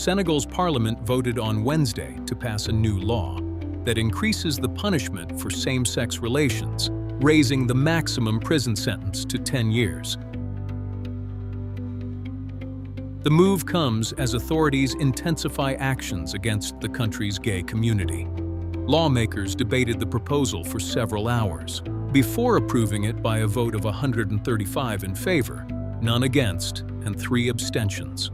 Senegal's parliament voted on Wednesday to pass a new law that increases the punishment for same-sex relations, raising the maximum prison sentence to 10 years. The move comes as authorities intensify actions against the country's gay community. Lawmakers debated the proposal for several hours, before approving it by a vote of 135 in favor, none against, and 3 abstentions.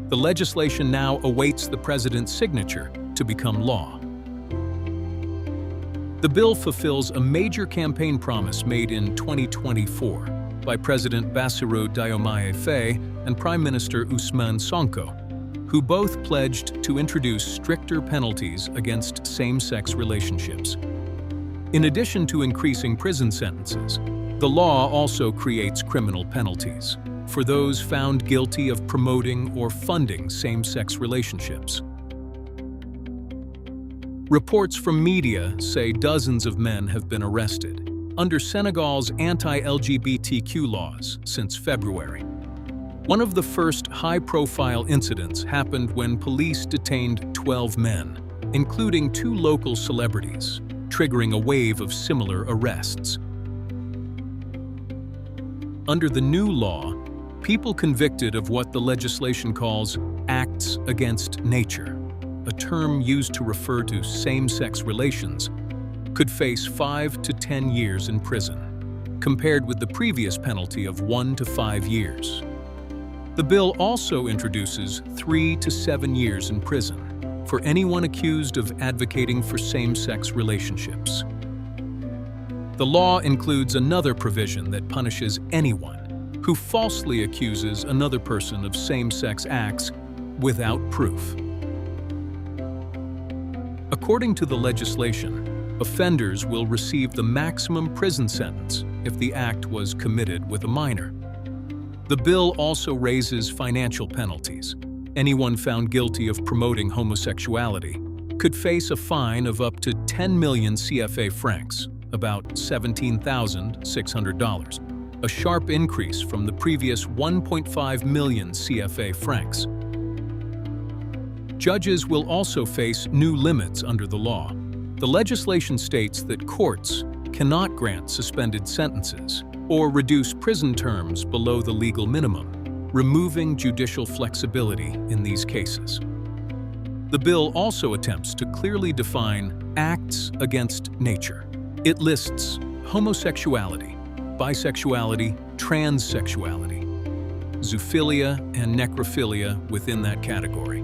The legislation now awaits the president's signature to become law. The bill fulfills a major campaign promise made in 2024 by President Bassirou Diomaye Faye and Prime Minister Ousmane Sonko, who both pledged to introduce stricter penalties against same-sex relationships. In addition to increasing prison sentences, the law also creates criminal penalties for those found guilty of promoting or funding same-sex relationships. Reports from media say dozens of men have been arrested under Senegal's anti-LGBTQ laws since February. One of the first high-profile incidents happened when police detained 12 men, including 2 local celebrities, triggering a wave of similar arrests. Under the new law, people convicted of what the legislation calls acts against nature, a term used to refer to same-sex relations, could face 5 to 10 years in prison, compared with the previous penalty of 1 to 5 years. The bill also introduces 3 to 7 years in prison for anyone accused of advocating for same-sex relationships. The law includes another provision that punishes anyone who falsely accuses another person of same-sex acts without proof. According to the legislation, offenders will receive the maximum prison sentence if the act was committed with a minor. The bill also raises financial penalties. Anyone found guilty of promoting homosexuality could face a fine of up to 10 million CFA francs, about $17,600, a sharp increase from the previous 1.5 million CFA francs. Judges will also face new limits under the law. The legislation states that courts cannot grant suspended sentences or reduce prison terms below the legal minimum, removing judicial flexibility in these cases. The bill also attempts to clearly define acts against nature. It lists homosexuality, bisexuality, transsexuality, zoophilia, and necrophilia within that category.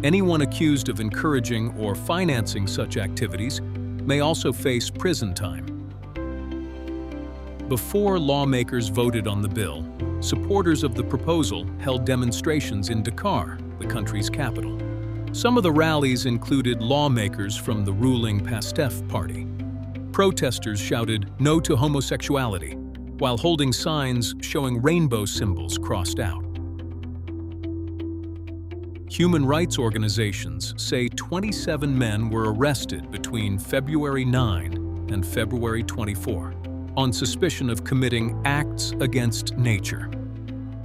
Anyone accused of encouraging or financing such activities may also face prison time. Before lawmakers voted on the bill, supporters of the proposal held demonstrations in Dakar, the country's capital. Some of the rallies included lawmakers from the ruling PASTEF party. Protesters shouted "No to homosexuality," while holding signs showing rainbow symbols crossed out. Human rights organizations say 27 men were arrested between February 9 and February 24 on suspicion of committing acts against nature.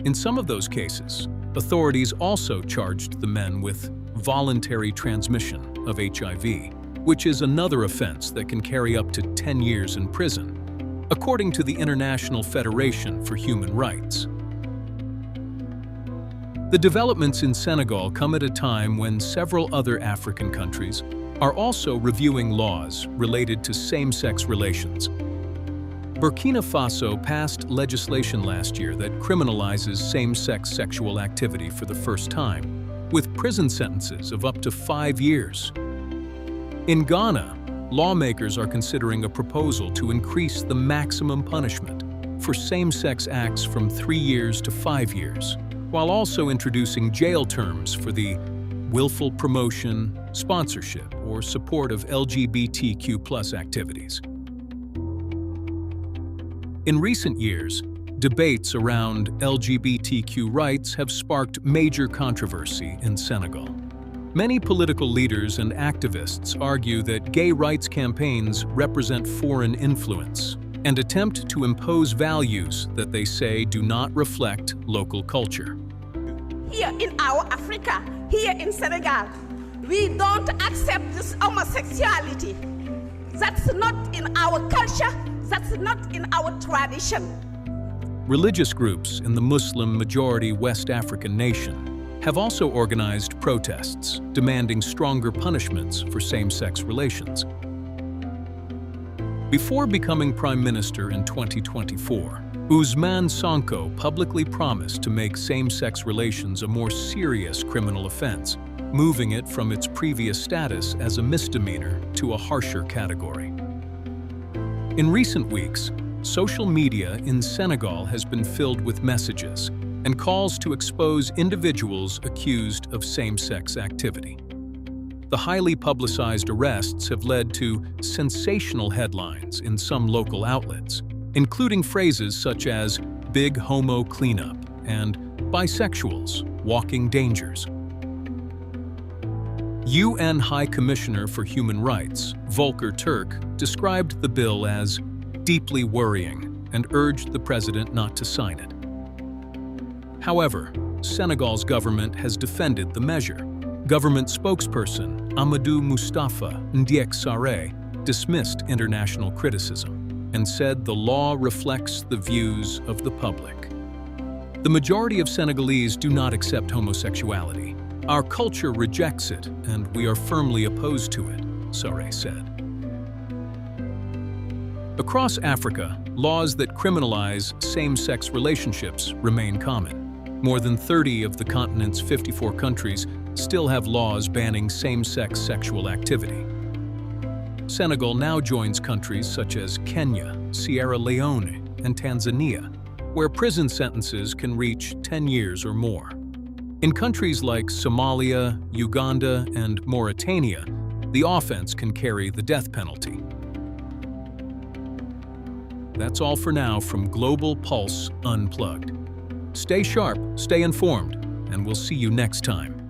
In some of those cases, authorities also charged the men with voluntary transmission of HIV, which is another offense that can carry up to 10 years in prison, according to the International Federation for Human Rights. The developments in Senegal come at a time when several other African countries are also reviewing laws related to same-sex relations. Burkina Faso passed legislation last year that criminalizes same-sex sexual activity for the first time, with prison sentences of up to 5 years. In Ghana, lawmakers are considering a proposal to increase the maximum punishment for same-sex acts from 3 years to 5 years, while also introducing jail terms for the willful promotion, sponsorship, or support of LGBTQ+ activities. In recent years, debates around LGBTQ rights have sparked major controversy in Senegal. Many political leaders and activists argue that gay rights campaigns represent foreign influence and attempt to impose values that they say do not reflect local culture. here in our Africa, here in Senegal, we don't accept this homosexuality. That's not in our culture, that's not in our tradition. Religious groups in the Muslim-majority West African nation have also organized protests demanding stronger punishments for same-sex relations. Before becoming Prime Minister in 2024, Ousmane Sonko publicly promised to make same-sex relations a more serious criminal offense, moving it from its previous status as a misdemeanor to a harsher category. In recent weeks, social media in Senegal has been filled with messages and calls to expose individuals accused of same-sex activity. The highly publicized arrests have led to sensational headlines in some local outlets, including phrases such as "big homo cleanup" and "bisexuals walking dangers." UN High Commissioner for Human Rights, Volker Turk, described the bill as deeply worrying and urged the president not to sign it. However, Senegal's government has defended the measure. Government spokesperson Amadou Moustapha Ndiek Sarré dismissed international criticism and said the law reflects the views of the public. The majority of Senegalese do not accept homosexuality. Our culture rejects it, and we are firmly opposed to it, Sarré said. Across Africa, laws that criminalize same-sex relationships remain common. More than 30 of the continent's 54 countries still have laws banning same-sex sexual activity. Senegal now joins countries such as Kenya, Sierra Leone, and Tanzania, where prison sentences can reach 10 years or more. In countries like Somalia, Uganda, and Mauritania, the offense can carry the death penalty. That's all for now from Global Pulse Unplugged. Stay sharp, stay informed, and we'll see you next time.